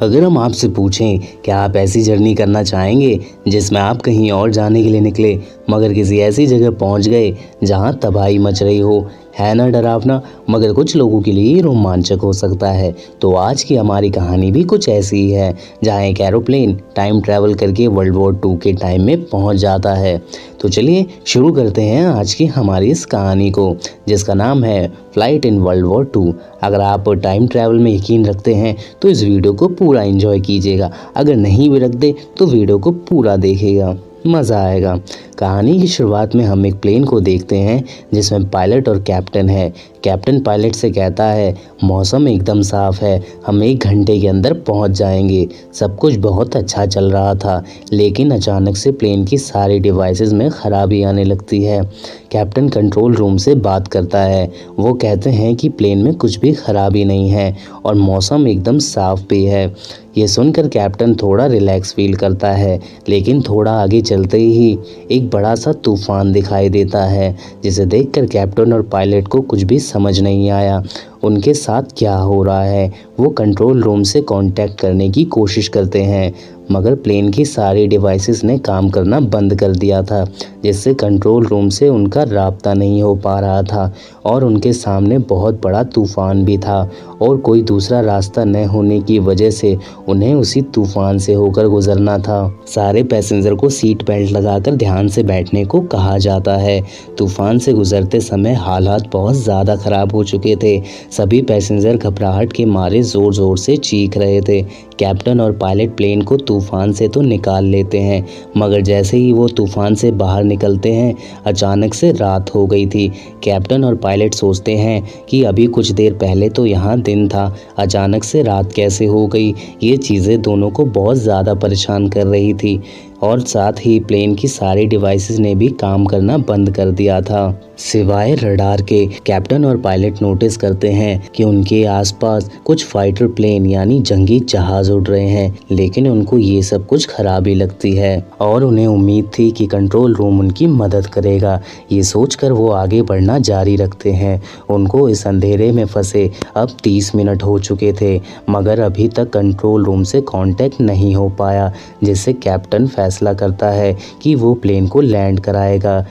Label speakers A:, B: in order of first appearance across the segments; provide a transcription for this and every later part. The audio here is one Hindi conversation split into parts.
A: अगर हम आपसे पूछें क्या आप ऐसी जर्नी करना चाहेंगे जिसमें आप कहीं और जाने के लिए निकले मगर किसी ऐसी जगह पहुंच गए जहां तबाही मच रही हो। है ना डरावना, मगर कुछ लोगों के लिए ये रोमांचक हो सकता है। तो आज की हमारी कहानी भी कुछ ऐसी ही है, जहां एक एरोप्लेन टाइम ट्रैवल करके वर्ल्ड वॉर 2 के टाइम में पहुंच जाता है। तो चलिए शुरू करते हैं आज की हमारी इस कहानी को, जिसका नाम है फ्लाइट इन वर्ल्ड वॉर 2। अगर आप टाइम ट्रैवल में यकीन रखते हैं तो इस वीडियो को पूरा एंजॉय कीजिएगा। अगर नहीं भी रखते तो वीडियो को पूरा देखिएगा, मज़ा आएगा। कहानी की शुरुआत में हम एक प्लेन को देखते हैं जिसमें पायलट और कैप्टन है। कैप्टन पायलट से कहता है मौसम एकदम साफ है, हम 1 घंटे के अंदर पहुंच जाएंगे। सब कुछ बहुत अच्छा चल रहा था, लेकिन अचानक से प्लेन की सारी डिवाइसेस में खराबी आने लगती है। कैप्टन कंट्रोल रूम से बात करता है। वो कहते हैं कि प्लेन में कुछ भी खराबी नहीं है और मौसम एकदम साफ भी है। ये सुनकर कैप्टन थोड़ा रिलैक्स फील करता है, लेकिन थोड़ा आगे चलते ही एक बड़ा सा तूफान दिखाई देता है, जिसे देखकर कैप्टन और पायलट को कुछ भी समझ नहीं आया उनके साथ क्या हो रहा है। वो कंट्रोल रूम से कांटेक्ट करने की कोशिश करते हैं, मगर प्लेन की सारी डिवाइसेस ने काम करना बंद कर दिया था, जिससे कंट्रोल रूम से उनका राब्ता नहीं हो पा रहा था। और उनके सामने बहुत बड़ा तूफान भी था और कोई दूसरा रास्ता न होने की वजह से उन्हें उसी तूफान से होकर गुजरना था। सारे पैसेंजर को सीट बेल्ट लगाकर ध्यान से बैठने को कहा जाता है। तूफान से गुजरते समय हालात बहुत ज़्यादा ख़राब हो चुके थे। सभी पैसेंजर घबराहट के मारे ज़ोर ज़ोर से चीख रहे थे। कैप्टन और पायलट प्लेन को तूफान से तो निकाल लेते हैं, मगर जैसे ही वो तूफान से बाहर निकलते हैं अचानक से रात हो गई थी। कैप्टन और पायलट सोचते हैं कि अभी कुछ देर पहले तो यहाँ दिन था, अचानक से रात कैसे हो गई। ये चीज़ें दोनों को बहुत ज़्यादा परेशान कर रही थी और साथ ही प्लेन की सारी डिवाइसेस ने भी काम करना बंद कर दिया था, सिवाय रडार के। कैप्टन और पायलट नोटिस करते हैं कि उनके आसपास कुछ फाइटर प्लेन यानी जंगी जहाज उड़ रहे हैं, लेकिन उनको ये सब कुछ खराबी लगती है और उन्हें उम्मीद थी कि कंट्रोल रूम उनकी मदद करेगा। ये सोचकर वो आगे बढ़ना जारी रखते हैं। उनको इस अंधेरे में फंसे अब 30 मिनट हो चुके थे, मगर अभी तक कंट्रोल रूम से कांटेक्ट नहीं हो पाया, जिससे कैप्टन फैसला करता है कि वो प्लेन को लैंड कराएगा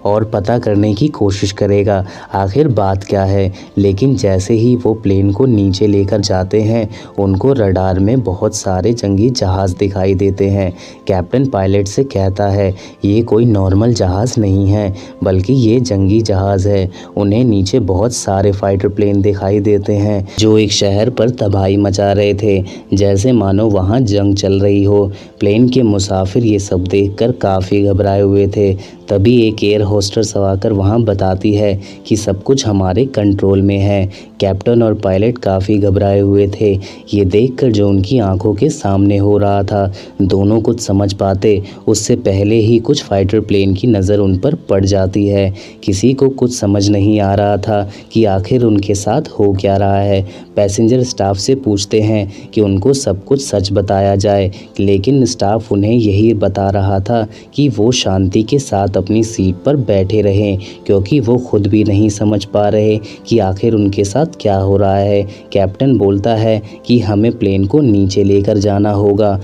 A: और पता करने की कोशिश करेगा आखिर बात क्या है। लेकिन जैसे ही वो प्लेन को नीचे लेकर जाते हैं उनको रडार में बहुत सारे जंगी जहाज़ दिखाई देते हैं। कैप्टन पायलट से कहता है ये कोई नॉर्मल जहाज़ नहीं है, बल्कि ये जंगी जहाज़ है। उन्हें नीचे बहुत सारे फाइटर प्लेन दिखाई देते हैं जो एक शहर पर तबाही मचा रहे थे, जैसे मानो वहाँ जंग चल रही हो। प्लेन के मुसाफिर ये सब देखकर काफ़ी घबराए हुए थे। तभी एक एयर होस्टेस आकर वहाँ बताती है कि सब कुछ हमारे कंट्रोल में है। कैप्टन और पायलट काफ़ी घबराए हुए थे ये देखकर जो उनकी आंखों के सामने हो रहा था। दोनों कुछ समझ पाते उससे पहले ही कुछ फाइटर प्लेन की नज़र उन पर पड़ जाती है। किसी को कुछ समझ नहीं आ रहा था कि आखिर उनके साथ हो क्या रहा है। पैसेंजर स्टाफ से पूछते हैं कि उनको सब कुछ सच बताया जाए, लेकिन स्टाफ उन्हें यही बता रहा था कि वो शांति के साथ अपनी सीट पर बैठे रहें, क्योंकि वो खुद भी नहीं समझ पा रहे कि आखिर उनके साथ क्या हो रहा है। कैप्टन बोलता है कि हमें प्लेन को नीचे लेकर जाना होगा,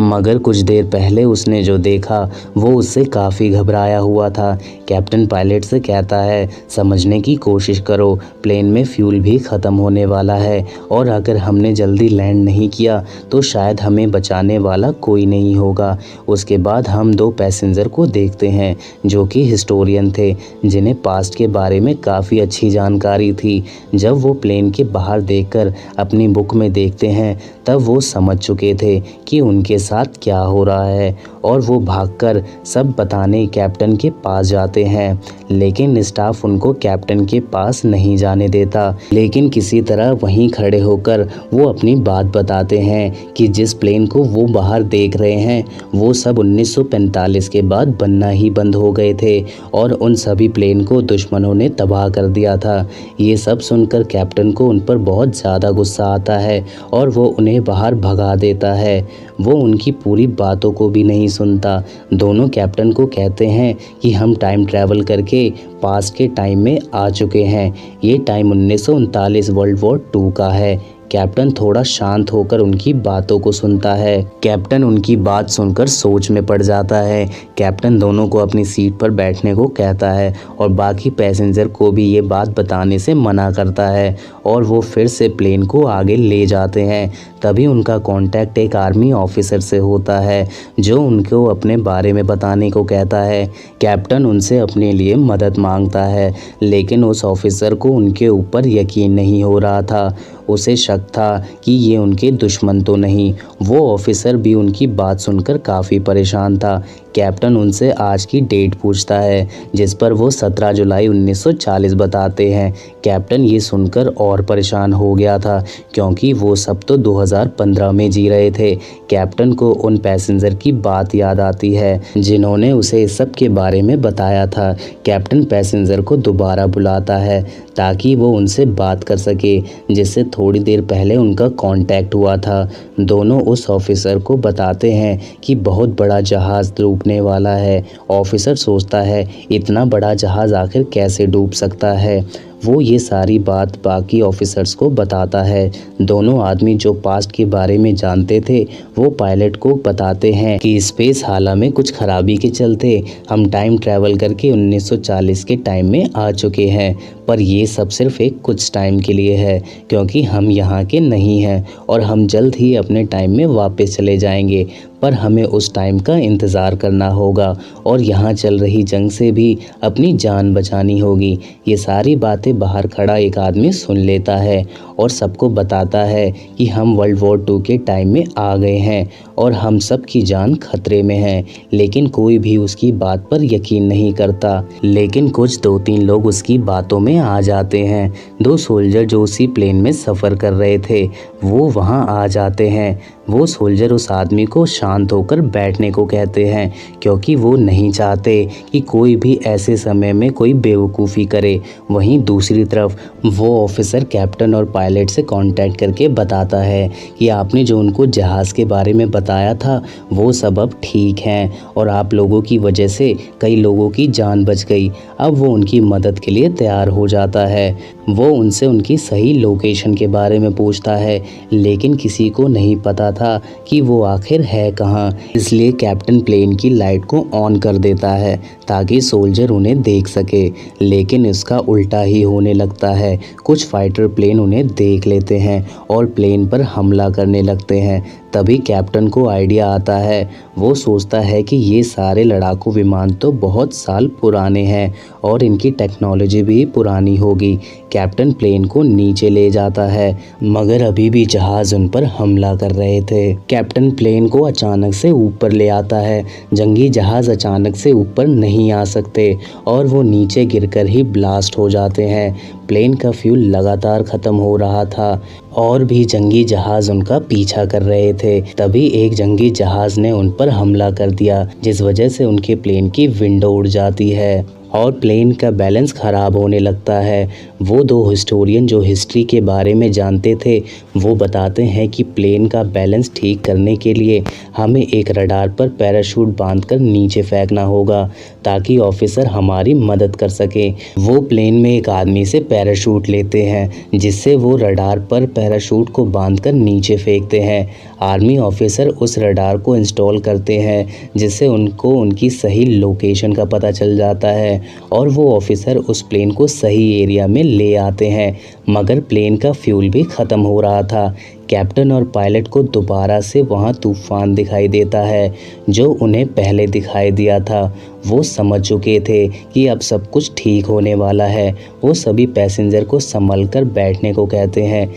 A: मगर कुछ देर पहले उसने जो देखा वो उससे काफ़ी घबराया हुआ था। कैप्टन पायलट से कहता है समझने की कोशिश करो, प्लेन में फ्यूल भी ख़त्म होने वाला है और अगर हमने जल्दी लैंड नहीं किया तो शायद हमें बचाने वाला कोई नहीं होगा। उसके बाद हम 2 पैसेंजर को देखते हैं जो कि हिस्टोरियन थे, जिन्हें पास्ट के बारे में काफ़ी अच्छी जानकारी थी। जब वो प्लेन के बाहर देखकर अपनी बुक में देखते हैं तब वो समझ चुके थे कि उनके साथ क्या हो रहा है और वो भागकर सब बताने कैप्टन के पास जाते हैं, लेकिन स्टाफ उनको कैप्टन के पास नहीं जाने देता। लेकिन किसी तरह वहीं खड़े होकर वो अपनी बात बताते हैं कि जिस प्लेन को वो बाहर देख रहे हैं वो सब 1945 के बाद बनना ही बंद हो गए थे और उन सभी प्लेन को दुश्मनों ने तबाह कर दिया था। ये सब सुनकर कैप्टन को उन पर बहुत ज़्यादा गुस्सा आता है और वो उन्हें बाहर भगा देता है। वो उनकी पूरी बातों को भी नहीं सुनता। दोनों कैप्टन को कहते हैं कि हम टाइम ट्रैवल करके पास्ट के टाइम में आ चुके हैं। ये टाइम 1939 वर्ल्ड वॉर 2 का है। कैप्टन थोड़ा शांत होकर उनकी बातों को सुनता है। कैप्टन उनकी बात सुनकर सोच में पड़ जाता है। कैप्टन दोनों को अपनी सीट पर बैठने को कहता है और बाकी पैसेंजर को भी ये बात बताने से मना करता है और वो फिर से प्लेन को आगे ले जाते हैं। तभी उनका कांटेक्ट एक आर्मी ऑफिसर से होता है जो उनको अपने बारे में बताने को कहता है। कैप्टन उनसे अपने लिए मदद मांगता है, लेकिन उस ऑफिसर को उनके ऊपर यकीन नहीं हो रहा था। उसे शक था कि ये उनके दुश्मन तो नहीं। वो ऑफिसर भी उनकी बात सुनकर काफ़ी परेशान था। कैप्टन उनसे आज की डेट पूछता है जिस पर वो 17 जुलाई 1940 बताते हैं। कैप्टन ये सुनकर और परेशान हो गया था क्योंकि वो सब तो 2015 में जी रहे थे। कैप्टन को उन पैसेंजर की बात याद आती है जिन्होंने उसे इस सब के बारे में बताया था। कैप्टन पैसेंजर को दोबारा बुलाता है ताकि वो उनसे बात कर सके जिससे थोड़ी देर पहले उनका कांटेक्ट हुआ था। दोनों उस ऑफिसर को बताते हैं कि बहुत बड़ा जहाज़ डूबने वाला है। ऑफिसर सोचता है इतना बड़ा जहाज़ आखिर कैसे डूब सकता है। वो ये सारी बात बाकी ऑफिसर्स को बताता है। दोनों आदमी जो पास्ट के बारे में जानते थे वो पायलट को बताते हैं कि स्पेस हाला में कुछ खराबी के चलते हम टाइम ट्रैवल करके 1940 के टाइम में आ चुके हैं, पर ये सब सिर्फ एक कुछ टाइम के लिए है क्योंकि हम यहाँ के नहीं हैं और हम जल्द ही अपने टाइम में वापस चले जाएंगे, पर हमें उस टाइम का इंतज़ार करना होगा और यहाँ चल रही जंग से भी अपनी जान बचानी होगी। ये सारी बातें बाहर खड़ा एक आदमी सुन लेता है और सबको बताता है कि हम वर्ल्ड वॉर 2 के टाइम में आ गए हैं और हम सब की जान खतरे में है, लेकिन कोई भी उसकी बात पर यकीन नहीं करता। लेकिन कुछ 2-3 लोग उसकी बातों में आ जाते हैं। 2 सोल्जर जो उसी प्लेन में सफ़र कर रहे थे वो वहाँ आ जाते हैं। वो सोल्जर उस आदमी को शांत होकर बैठने को कहते हैं क्योंकि वो नहीं चाहते कि कोई भी ऐसे समय में कोई बेवकूफ़ी करे। वहीं दूसरी तरफ वो ऑफिसर कैप्टन और पायलट से कांटेक्ट करके बताता है कि आपने जो उनको जहाज़ के बारे में बताया था वो सब अब ठीक हैं और आप लोगों की वजह से कई लोगों की जान बच गई। अब वो उनकी मदद के लिए तैयार हो जाता है। वो उनसे उनकी सही लोकेशन के बारे में पूछता है, लेकिन किसी को नहीं पता था कि वो आखिर है कहाँ। इसलिए कैप्टन प्लेन की लाइट को ऑन कर देता है ताकि सोल्जर उन्हें देख सके, लेकिन इसका उल्टा ही होने लगता है। कुछ फाइटर प्लेन उन्हें देख लेते हैं और प्लेन पर हमला करने लगते हैं। तभी कैप्टन को आइडिया आता है। वो सोचता है कि ये सारे लड़ाकू विमान तो बहुत साल पुराने हैं और इनकी टेक्नोलॉजी भी पुरानी होगी। कैप्टन प्लेन को नीचे ले जाता है मगर अभी भी जहाज़ उन पर हमला कर रहे थे। कैप्टन प्लेन को अचानक से ऊपर ले आता है। जंगी जहाज़ अचानक से ऊपर नहीं आ सकते और वो नीचे गिरकर ही ब्लास्ट हो जाते हैं। प्लेन का फ्यूल लगातार ख़त्म हो रहा था और भी जंगी जहाज़ उनका पीछा कर रहे थे। तभी एक जंगी जहाज़ ने उन पर हमला कर दिया जिस वजह से उनके प्लेन की विंडो उड़ जाती है और प्लेन का बैलेंस ख़राब होने लगता है। वो 2 हिस्टोरियन जो हिस्ट्री के बारे में जानते थे वो बताते हैं कि प्लेन का बैलेंस ठीक करने के लिए हमें एक रडार पर पैराशूट बांधकर नीचे फेंकना होगा ताकि ऑफिसर हमारी मदद कर सके। वो प्लेन में एक आदमी से पैराशूट लेते हैं जिससे वो रडार पर पैराशूट को बांधकर नीचे फेंकते हैं। आर्मी ऑफिसर उस रडार को इंस्टॉल करते हैं जिससे उनको उनकी सही लोकेशन का पता चल जाता है और वो ऑफिसर उस प्लेन को सही एरिया में ले आते हैं, मगर प्लेन का फ्यूल भी ख़त्म हो रहा था। कैप्टन और पायलट को दोबारा से वहाँ तूफान दिखाई देता है जो उन्हें पहले दिखाई दिया था। वो समझ चुके थे कि अब सब कुछ ठीक होने वाला है। वो सभी पैसेंजर को संभल कर बैठने को कहते हैं।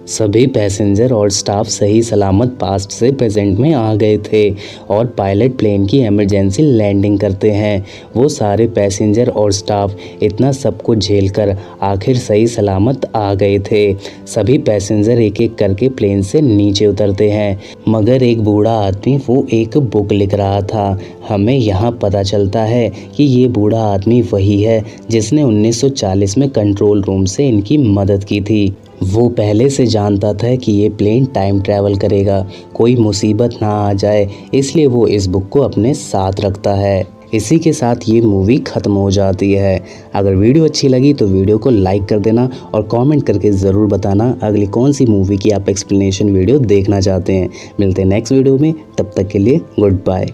A: सभी पैसेंजर और स्टाफ सही सलामत पास्ट से प्रेजेंट में आ गए थे और पायलट प्लेन की इमरजेंसी लैंडिंग करते हैं। वो सारे पैसेंजर और स्टाफ इतना सब कुछ झेलकर आखिर सही सलामत आ गए थे। सभी पैसेंजर एक एक करके प्लेन से नीचे उतरते हैं, मगर एक बूढ़ा आदमी वो एक बुक लिख रहा था। हमें यहाँ पता चलता है कि ये बूढ़ा आदमी वही है जिसने 1940 में कंट्रोल रूम से इनकी मदद की थी। वो पहले से जानता था कि ये प्लेन टाइम ट्रैवल करेगा, कोई मुसीबत ना आ जाए, इसलिए वो इस बुक को अपने साथ रखता है। इसी के साथ ये मूवी ख़त्म हो जाती है। अगर वीडियो अच्छी लगी तो वीडियो को लाइक कर देना और कमेंट करके ज़रूर बताना अगली कौन सी मूवी की आप एक्सप्लेनेशन वीडियो देखना चाहते हैं। मिलते हैं नेक्स्ट वीडियो में, तब तक के लिए गुड बाय।